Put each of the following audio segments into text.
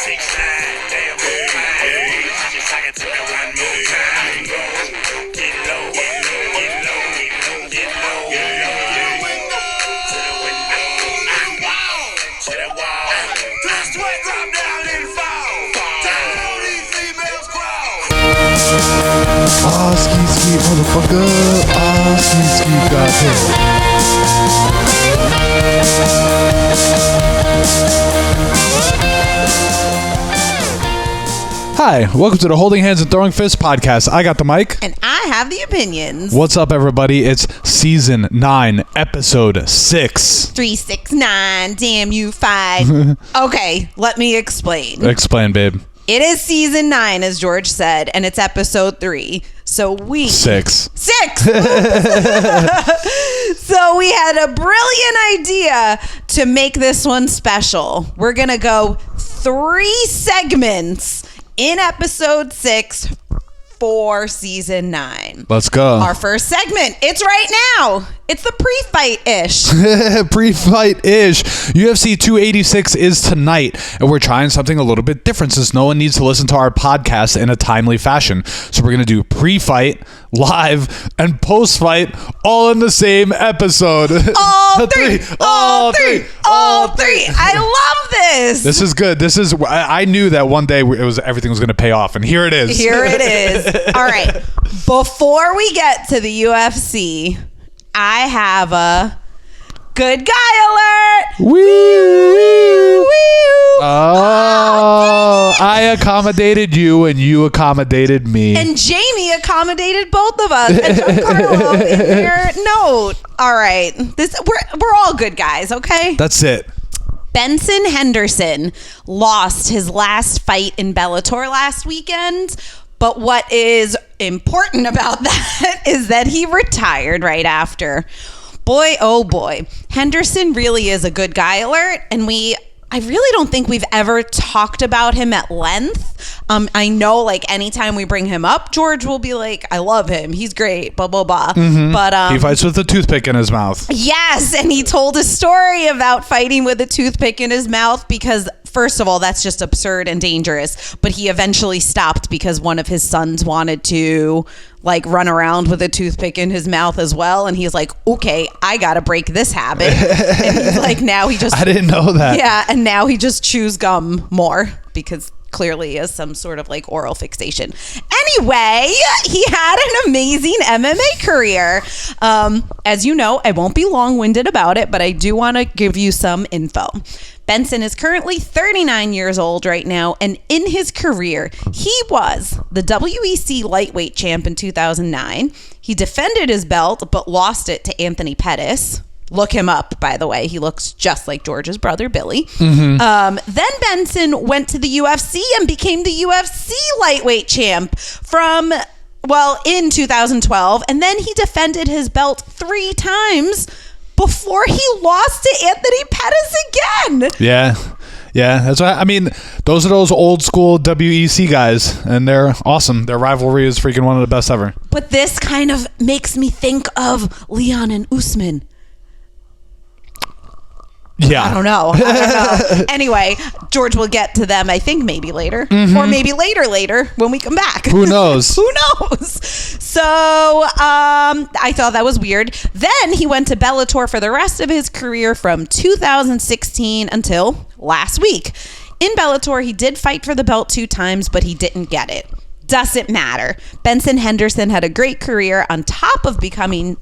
Ah, ski, motherfucker. Ah, ski, goddamn. Hi, welcome to the Holding Hands and Throwing Fists podcast. I got the mic. And I have the opinions. What's up, everybody? It's season 9, episode 6. 369, damn you 5. Okay, let me explain. Explain, babe. It is season 9, as George said, and it's episode 3. So we... 6. 6! So we had a brilliant idea to make this one special. We're going to go 3 segments in episode 6 for season 9. Let's go. Our first segment, it's right now. It's the pre-fight-ish. Pre-fight-ish. UFC 286 is tonight, and we're trying something a little bit different since no one needs to listen to our podcast in a timely fashion. So we're going to do pre-fight, live, and post-fight all in the same episode. All three. I love this. This is good. I knew that one day everything was going to pay off, and here it is. Here it is. All right. Before we get to the UFC, I have a good guy alert. Woo! Oh, I accommodated you and you accommodated me. And Jamie accommodated both of us. And Giancarlo in here. No. All right. We're all good guys, okay? That's it. Benson Henderson lost his last fight in Bellator last weekend. But what is important about that is that he retired right after. Boy, oh boy. Henderson really is a good guy alert. And I really don't think we've ever talked about him at length. I know, like, anytime we bring him up, George will be like, I love him. He's great, blah, blah, blah. Mm-hmm. But he fights with a toothpick in his mouth. Yes, and he told a story about fighting with a toothpick in his mouth because, first of all, that's just absurd and dangerous. But he eventually stopped because one of his sons wanted to, like, run around with a toothpick in his mouth as well. And he's like, okay, I got to break this habit. And he's like, now he just... I didn't know that. Yeah, and now he just chews gum more because clearly is some sort of like oral fixation. Anyway, he had an amazing MMA career. As you know, I won't be long-winded about it, but I do want to give you some info. Benson is currently 39 years old right now, and in his career, he was the WEC lightweight champ in 2009. He defended his belt, but lost it to Anthony Pettis. Look him up, by the way. He looks just like George's brother, Billy. Mm-hmm. Then Benson went to the UFC and became the UFC lightweight champ in 2012. And then he defended his belt 3 times before he lost to Anthony Pettis again. Yeah. That's why. I mean, those are those old school WEC guys, and they're awesome. Their rivalry is freaking one of the best ever. But this kind of makes me think of Leon and Usman. Yeah. I don't know. Anyway, George will get to them, I think, maybe later. Mm-hmm. Or maybe later when we come back. Who knows? Who knows? So I thought that was weird. Then he went to Bellator for the rest of his career from 2016 until last week. In Bellator, he did fight for the belt 2 times, but he didn't get it. Doesn't matter. Benson Henderson had a great career on top of becoming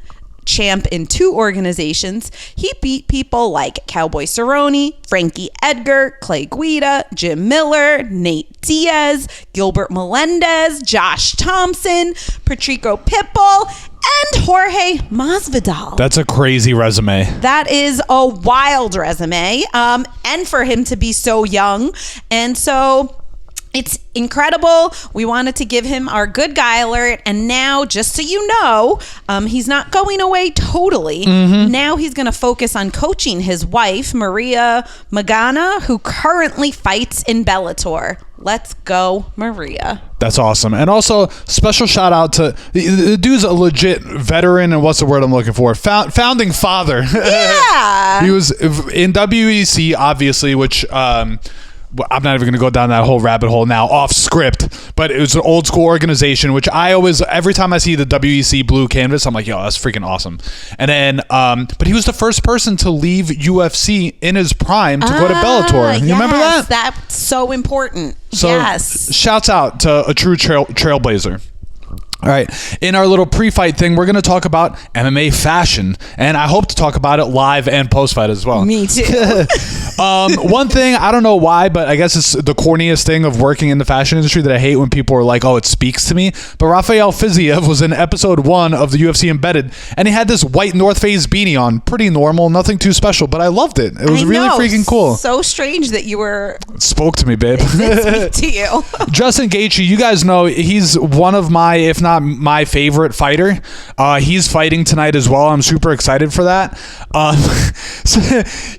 champ in 2 organizations. He beat people like Cowboy Cerrone, Frankie Edgar, Clay Guida, Jim Miller, Nate Diaz, Gilbert Melendez, Josh Thompson, Patrico Pitbull, and Jorge Masvidal. That's a crazy resume. That is a wild resume. And for him to be so young. And so it's incredible. We wanted to give him our good guy alert. And now, just so you know, he's not going away totally. Mm-hmm. Now he's going to focus on coaching his wife, Maria Magana, who currently fights in Bellator. Let's go, Maria. That's awesome. And also, special shout out to the dude's a legit veteran, and what's the word I'm looking for? Founding father. Yeah. He was in WEC, obviously, which I'm not even going to go down that whole rabbit hole now off script, but it was an old school organization, which I always, every time I see the WEC blue canvas, I'm like, yo, that's freaking awesome. And then, but he was the first person to leave UFC in his prime to go to Bellator. You remember that? That's so important. So yes. Shouts out to a true trailblazer. All right. In our little pre-fight thing, we're going to talk about MMA Fashion, and I hope to talk about it live and post-fight as well. Me too. One thing, I don't know why, but I guess it's the corniest thing of working in the fashion industry that I hate when people are like, oh, it speaks to me. But Rafael Fiziev was in episode 1 of the UFC Embedded, and he had this white North Face beanie on. Pretty normal, nothing too special, but I loved it. It was really freaking cool. So strange that you were... It spoke to me, babe. It speak to you. Justin Gaethje, you guys know he's one of my, if not my favorite fighter. He's fighting tonight as well. I'm super excited for that. So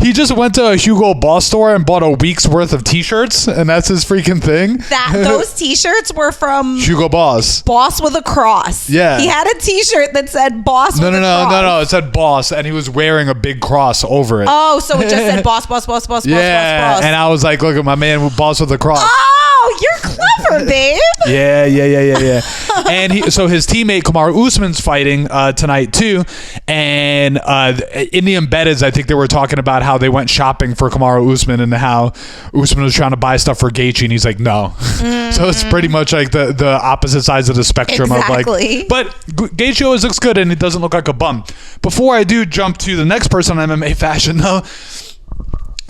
he just went to a Hugo Boss store and bought a week's worth of t-shirts, and that's his freaking thing. Those t-shirts were from Hugo Boss. Boss with a cross. Yeah. He had a t-shirt that said Boss with a cross. No. It said Boss, and he was wearing a big cross over it. Oh, so it just said Boss, Boss, Boss, Boss, yeah, Boss, Boss. And I was like, look at my man with Boss with a cross. Oh, you're clever, babe. Yeah. And so his teammate Kamaru Usman's fighting tonight too. And in the Embeddeds, I think they were talking about how they went shopping for Kamaru Usman and how Usman was trying to buy stuff for Gaethje, and he's like, no. So it's pretty much like the opposite sides of the spectrum of like. But Gaethje always looks good, and he doesn't look like a bum. Before I do jump to the next person on MMA Fashion, though.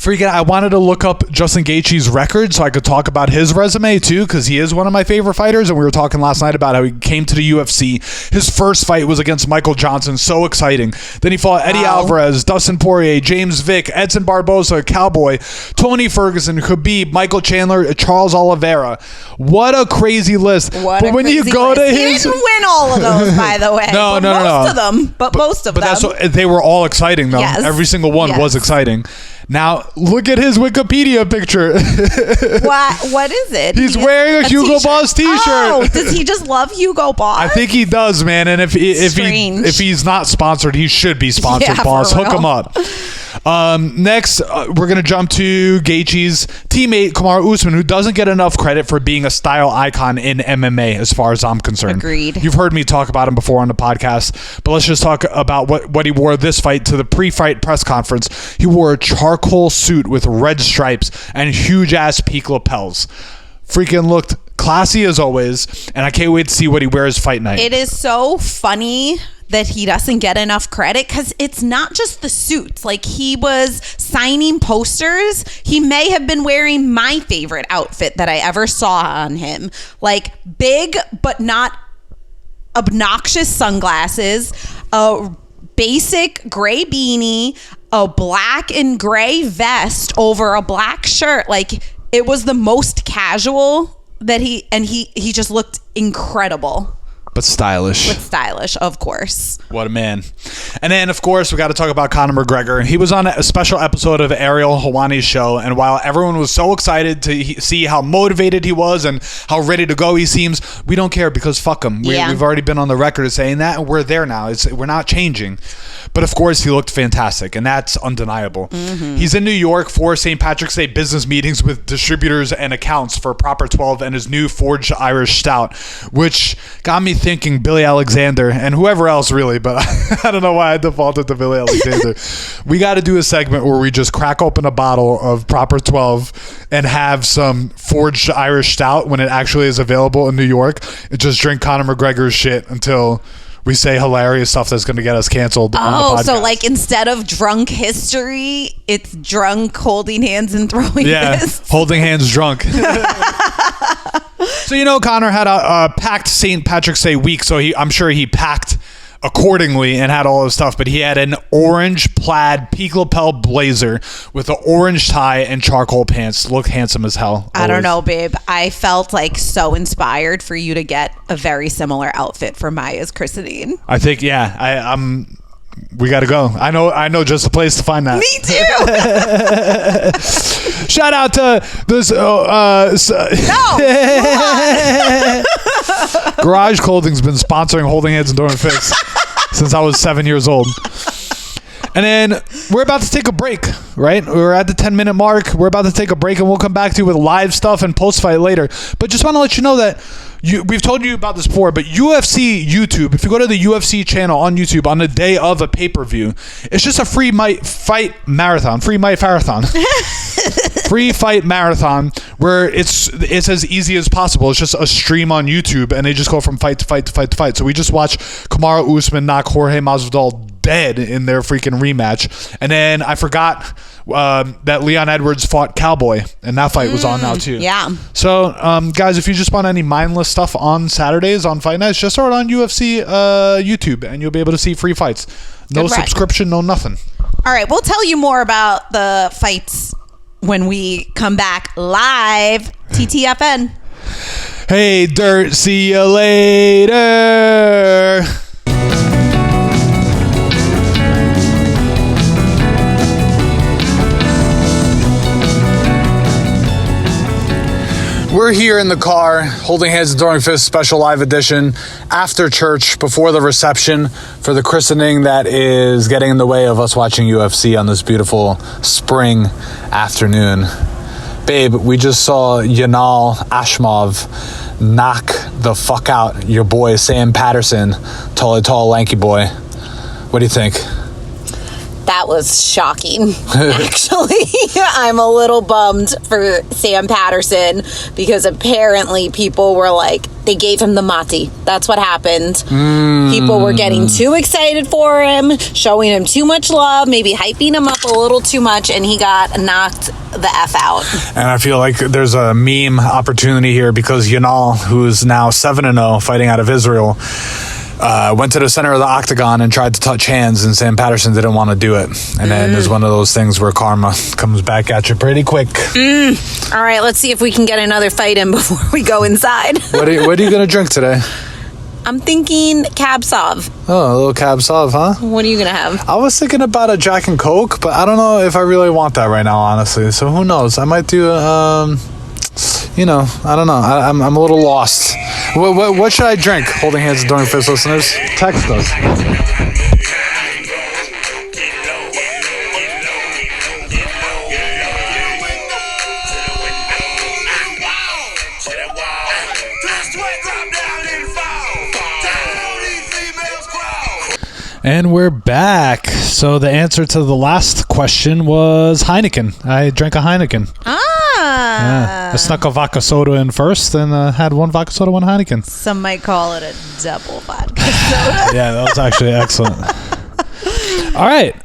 I wanted to look up Justin Gaethje's record so I could talk about his resume too, because he is one of my favorite fighters, and we were talking last night about how he came to the UFC. His first fight was against Michael Johnson, so exciting. Then he fought Eddie Alvarez, Dustin Poirier, James Vick, Edson Barboza, Cowboy, Tony Ferguson, Khabib, Michael Chandler, Charles Oliveira. What a crazy list. He didn't win all of those, by the way. Most of them. But that's what, they were all exciting though. Yes. Every single one was exciting. Now, look at his Wikipedia picture. What is it? He's wearing a Hugo Boss t-shirt. Oh, does he just love Hugo Boss? I think he does, man. And if he's not sponsored, he should be sponsored, Boss. Hook him up. Next, we're going to jump to Gaethje's teammate, Kamaru Usman, who doesn't get enough credit for being a style icon in MMA, as far as I'm concerned. Agreed. You've heard me talk about him before on the podcast, but let's just talk about what he wore this fight to the pre-fight press conference. He wore a charcoal suit with red stripes and huge-ass peak lapels. Freaking looked classy as always, and I can't wait to see what he wears fight night. It is so funny that he doesn't get enough credit, because it's not just the suits. Like, he was signing posters. He may have been wearing my favorite outfit that I ever saw on him. Like, big but not obnoxious sunglasses, a basic gray beanie, a black and gray vest over a black shirt. Like, it was the most casual that he just looked incredible. But stylish. Of course. What a man. And then, of course, we got to talk about Conor McGregor. He was on a special episode of Ariel Helwani's show, and while everyone was so excited to see how motivated he was and how ready to go he seems, we don't care, because fuck him. We've already been on the record of saying that, and we're there now. We're not changing. But, of course, he looked fantastic, and that's undeniable. Mm-hmm. He's in New York for St. Patrick's Day business meetings with distributors and accounts for Proper 12 and his new Forged Irish Stout, which got me thinking Billy Alexander and whoever else really, but I don't know why I defaulted to Billy Alexander. We got to do a segment where we just crack open a bottle of Proper 12 and have some Forged Irish Stout when it actually is available in New York, and just drink Conor McGregor's shit until we say hilarious stuff that's going to get us canceled on the podcast. So like instead of drunk history, it's drunk holding hands and throwing fists. Holding hands drunk. So, Conor had a packed St. Patrick's Day week, so I'm sure he packed accordingly and had all his stuff, but he had an orange plaid peak lapel blazer with an orange tie and charcoal pants. Looked handsome as hell. I don't know, babe. I felt like so inspired for you to get a very similar outfit for Maya's christening. I think, we got to go. I know just the place to find that. Me too. Shout out to this. Garage Clothing's been sponsoring Holding Hands and Throwing Fists since I was 7 years old. And then we're about to take a break, right? We're at the 10-minute mark. We're about to take a break, and we'll come back to you with live stuff and post-fight later. But just want to let you know that we've told you about this before, but UFC YouTube, if you go to the UFC channel on YouTube on the day of a pay-per-view, it's just a free fight marathon where it's as easy as possible. It's just a stream on YouTube, and they just go from fight to fight to fight to fight. So we just watched Kamaru Usman knock Jorge Masvidal dead in their freaking rematch. And then I forgot that Leon Edwards fought Cowboy, and that fight was on now too. Yeah. So guys, if you just want any mindless stuff on Saturdays on fight nights, just start on UFC YouTube, and you'll be able to see free fights. No subscription, no nothing. All right, we'll tell you more about the fights when we come back live. TTFN. Hey Dirt, see you later. We're here in the car, holding hands and throwing fists, special live edition, after church, before the reception for the christening that is getting in the way of us watching UFC on this beautiful spring afternoon. Babe, we just saw Yanal Ashmov knock the fuck out your boy Sam Patterson, tall, lanky boy. What do you think? That was shocking. Actually, I'm a little bummed for Sam Patterson because apparently people were like, they gave him the mati. That's what happened. People were getting too excited for him, showing him too much love, maybe hyping him up a little too much, and he got knocked the F out. And I feel like there's a meme opportunity here because Yanal, who's now 7-0 fighting out of Israel, went to the center of the octagon and tried to touch hands, and Sam Patterson didn't want to do it. And then there's one of those things where karma comes back at you pretty quick. All right, let's see if we can get another fight in before we go inside. What are you going to drink today? I'm thinking Cab Sauv. Oh, a little Cab Sauv, huh? What are you going to have? I was thinking about a Jack and Coke, but I don't know if I really want that right now, honestly. So who knows? I might do I don't know. I'm a little lost. What should I drink? Holding hands and throwing fists, listeners. Text us. And we're back. So the answer to the last question was Heineken. I drank a Heineken. Yeah. I snuck a vodka soda in first and had one vodka soda, one Heineken. Some might call it a double vodka soda. Yeah, that was actually excellent. All right.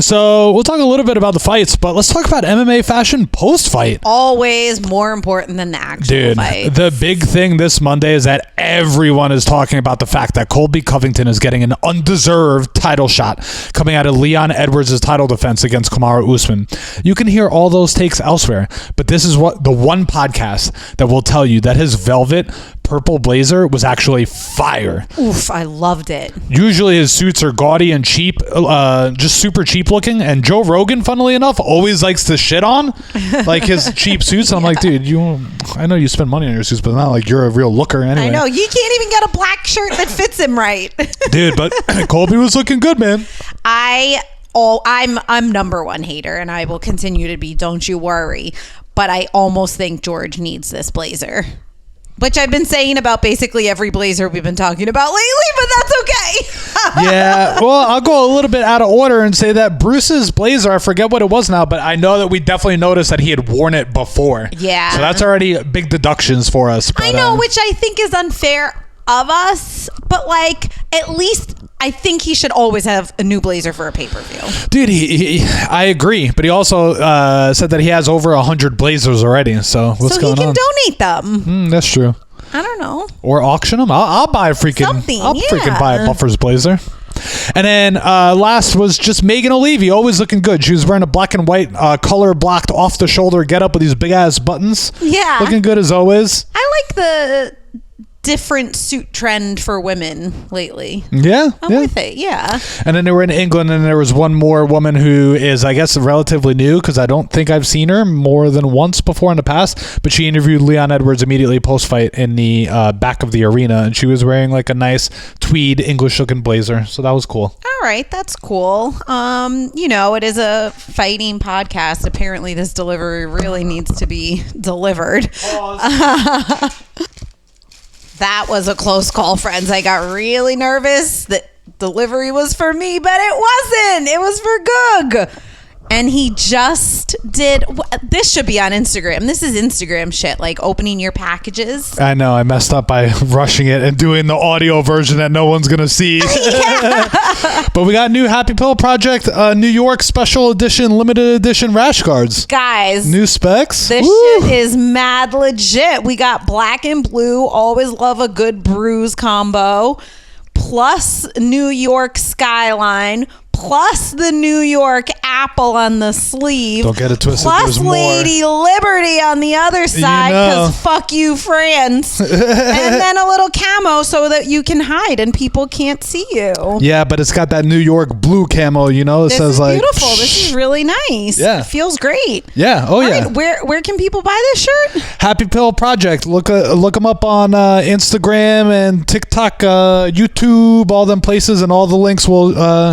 So we'll talk a little bit about the fights, but let's talk about MMA Fashion post-fight. Always more important than the actual fight. The big thing this Monday is that everyone is talking about the fact that Colby Covington is getting an undeserved title shot coming out of Leon Edwards' title defense against Kamaru Usman. You can hear all those takes elsewhere, but this is what the one podcast that will tell you that his velvet purple blazer was actually fire. Oof, I loved it. Usually his suits are gaudy and cheap, just super cheap looking, and Joe Rogan, funnily enough, always likes to shit on like his cheap suits. I'm like, dude, I know you spend money on your suits, but not like you're a real looker anyway. I know, you can't even get a black shirt that fits him right. Dude, but Colby was looking good, man. I'm number one hater, and I will continue to be, don't you worry, but I almost think George needs this blazer. Which I've been saying about basically every blazer we've been talking about lately, but that's okay. Yeah, well, I'll go a little bit out of order and say that Bruce's blazer, I forget what it was now, but I know that we definitely noticed that he had worn it before. Yeah. So that's already big deductions for us. But, I know, which I think is unfair of us, but like, at least I think he should always have a new blazer for a pay-per-view. Dude, I agree, but he also said that he has over 100 blazers already. So what's going on? So he can donate them. That's true. I don't know. Or auction them. I'll buy a freaking. Something, I'll freaking buy a Buffer's blazer. And then last was just Megan O'Leary, always looking good. She was wearing a black and white color blocked off the shoulder get up with these big ass buttons. Yeah, looking good as always. I like the different suit trend for women lately. Yeah. I'm with it. Yeah. And then they were in England, and there was one more woman who is, I guess, relatively new, because I don't think I've seen her more than once before in the past, but she interviewed Leon Edwards immediately post-fight in the back of the arena, and she was wearing like a nice tweed English-looking blazer, so that was cool. All right, that's cool. It is a fighting podcast. Apparently, this delivery really needs to be delivered. That was a close call, friends. I got really nervous that delivery was for me, but it wasn't. It was for Goog. And he just did. This should be on Instagram. This is Instagram shit, like opening your packages. I know. I messed up by rushing it and doing the audio version that no one's going to see. But we got new Happy Pill Project New York special edition, limited edition rash guards. Guys. New specs. This shit is mad legit. We got black and blue. Always love a good bruise combo. Plus New York skyline. Plus the New York apple on the sleeve. Don't get it twisted. Plus There's Lady more. Liberty on the other side, because fuck you, France. And then a little camo so that you can hide and people can't see you. Yeah, but it's got that New York blue camo, It this says is like beautiful. This is really nice. Yeah. It feels great. Yeah. Oh, All yeah. right, where can people buy this shirt? Happy Pill Project. Look them up on Instagram and TikTok, YouTube, all them places, and all the links will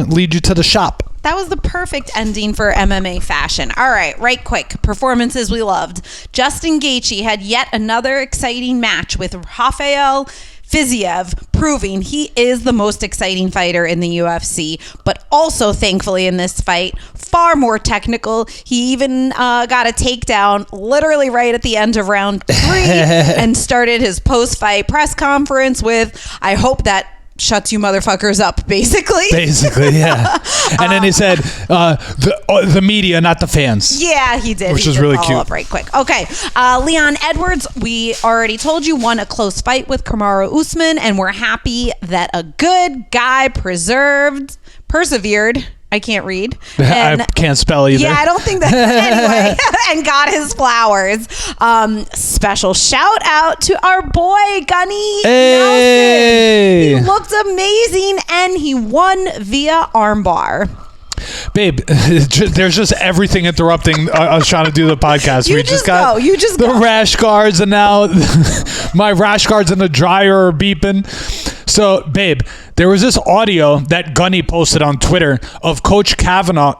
lead you to the shop. That was the perfect ending for MMA Fashion. All right, right quick. Performances we loved. Justin Gaethje had yet another exciting match with Rafael Fiziev, proving he is the most exciting fighter in the UFC, but also, thankfully, in this fight, far more technical. He even got a takedown literally right at the end of round 3 and started his post-fight press conference with, "I hope that shuts you motherfuckers up," basically. Yeah. And then he said, the media, not the fans. Yeah, he did. Which is really cute. Up right quick. Okay. Leon Edwards, we already told you, won a close fight with Kamaru Usman, and we're happy that a good guy persevered. I can't read. And I can't spell either. Yeah, I don't think that. Anyway, and got his flowers. Special shout out to our boy Gunny Hey. Nelson. He looked amazing, and he won via armbar. Babe, there's just everything interrupting us trying to do the podcast. You just go. The rash guards, and now my rash guards in the dryer are beeping. So, babe, there was this audio that Gunny posted on Twitter of Coach Kavanaugh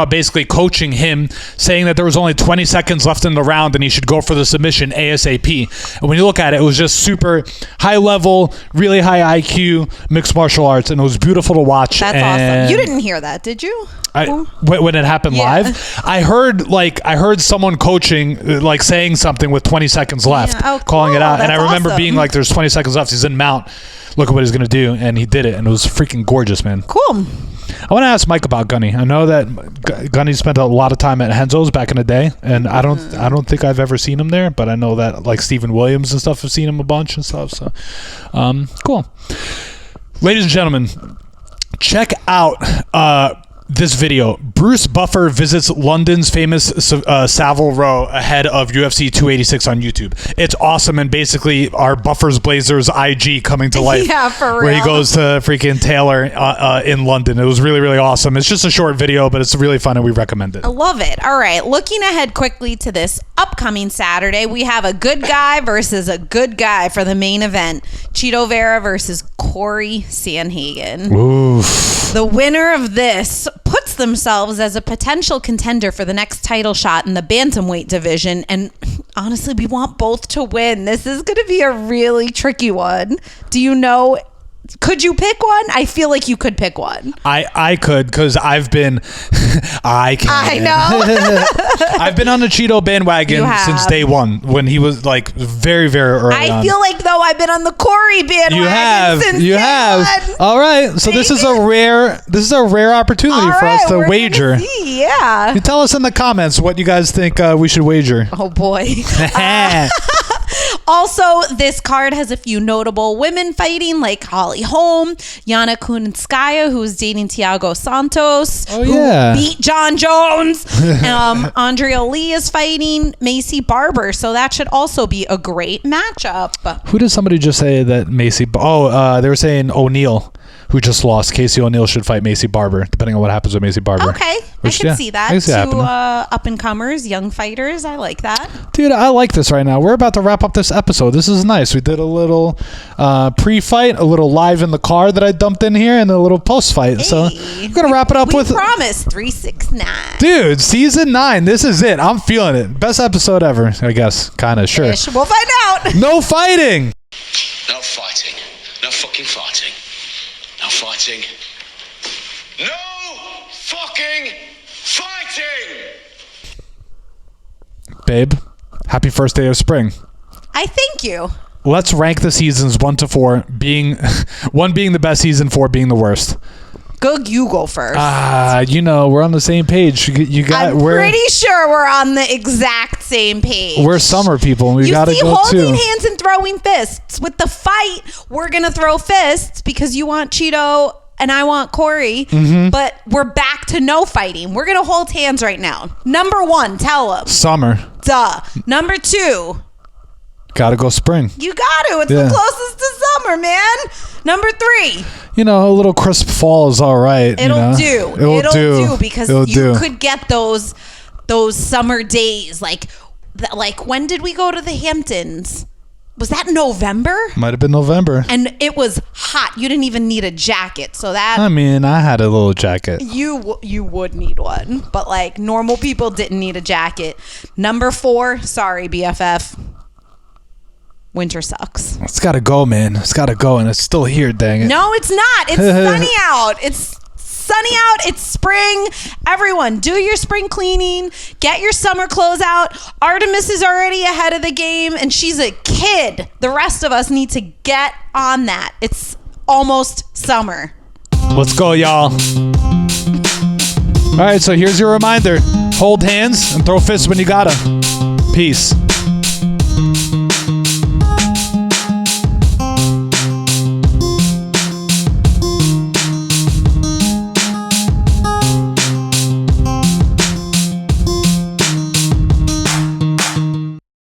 basically coaching him, saying that there was only 20 seconds left in the round and he should go for the submission ASAP. And when you look at it, it was just super high level, really high IQ mixed martial arts, and it was beautiful to watch. That's awesome. You didn't hear that, did you? When it happened live, I heard someone coaching, like saying something with 20 seconds left, calling it out. That's and I remember awesome. being like, there's 20 seconds left. He's in mount. Look at what he's going to do. And he did it. And it was freaking gorgeous, man. Cool. I want to ask Mike about Gunny. I know that Gunny spent a lot of time at Henzo's back in the day. And I don't think I've ever seen him there. But I know that like Stephen Williams and stuff have seen him a bunch and stuff. So, cool. Ladies and gentlemen, check out this video. Bruce Buffer visits London's famous Savile Row ahead of UFC 286 on YouTube. It's awesome, and basically our Buffer's Blazers IG coming to life. Yeah, for real. Where he goes to freaking Taylor in London. It was really, really awesome. It's just a short video, but it's really fun, and we recommend it. I love it. All right, looking ahead quickly to this upcoming Saturday, we have a good guy versus a good guy for the main event. Cheeto Vera versus Corey Sanhagen. Oof. The winner of this puts themselves as a potential contender for the next title shot in the bantamweight division, and honestly, we want both to win. This is going to be a really tricky one. Do you know? Could you pick one? I feel like you could pick one. I could, because I've been I know. I've been on the Cheeto bandwagon since day one, when he was like very, very early on. I feel like though I've been on the Corey bandwagon since you day have. one. All right, so this is a rare opportunity for us to wager. Yeah. You tell us in the comments what you guys think we should wager. Oh boy. Also, this card has a few notable women fighting, like Holly Holm, Yana Kunitskaya, who's dating Thiago Santos, who beat John Jones. Andrea Lee is fighting Macy Barber, so that should also be a great matchup. Who did somebody just say that Macy? They were saying O'Neal, who just lost. Casey O'Neal should fight Macy Barber, depending on what happens with Macy Barber. Okay, I can see that. Two up-and-comers, young fighters. I like that. Dude, I like this right now. We're about to wrap up this episode. This is nice. We did a little pre-fight, a little live in the car that I dumped in here, and a little post-fight. Hey, so we're going to wrap it up with... We promised 369. Dude, season 9. This is it. I'm feeling it. Best episode ever, I guess. Kind of, sure. We'll find out. No fighting. No fighting. No fucking fighting. No fighting. No fucking fighting! Babe, happy first day of spring. I thank you. Let's rank the seasons 1 to 4, being 1 being the best season, 4 being the worst. You go first. We're on the same page. I'm pretty sure we're on the exact same page. We're summer people, and we got to go too. You see holding hands and throwing fists. With the fight, we're going to throw fists because you want Cheeto and I want Corey, but we're back to no fighting. We're going to hold hands right now. Number 1, tell them. Summer. Duh. Number 2. Gotta go spring. You got to. It's the closest to summer, man. Number 3. A little crisp fall is all right. It'll do because you could get those summer days. Like when did we go to the Hamptons? Was that November? Might have been November. And it was hot. You didn't even need a jacket. So that... I had a little jacket. You would need one. But like normal people didn't need a jacket. Number 4. Sorry, BFF. Winter sucks. It's got to go, man. It's got to go. And it's still here, dang it. No, it's not. It's sunny out. It's sunny out. It's spring. Everyone, do your spring cleaning. Get your summer clothes out. Artemis is already ahead of the game, and she's a kid. The rest of us need to get on that. It's almost summer. Let's go, y'all. All right, so here's your reminder. Hold hands and throw fists when you gotta. Peace.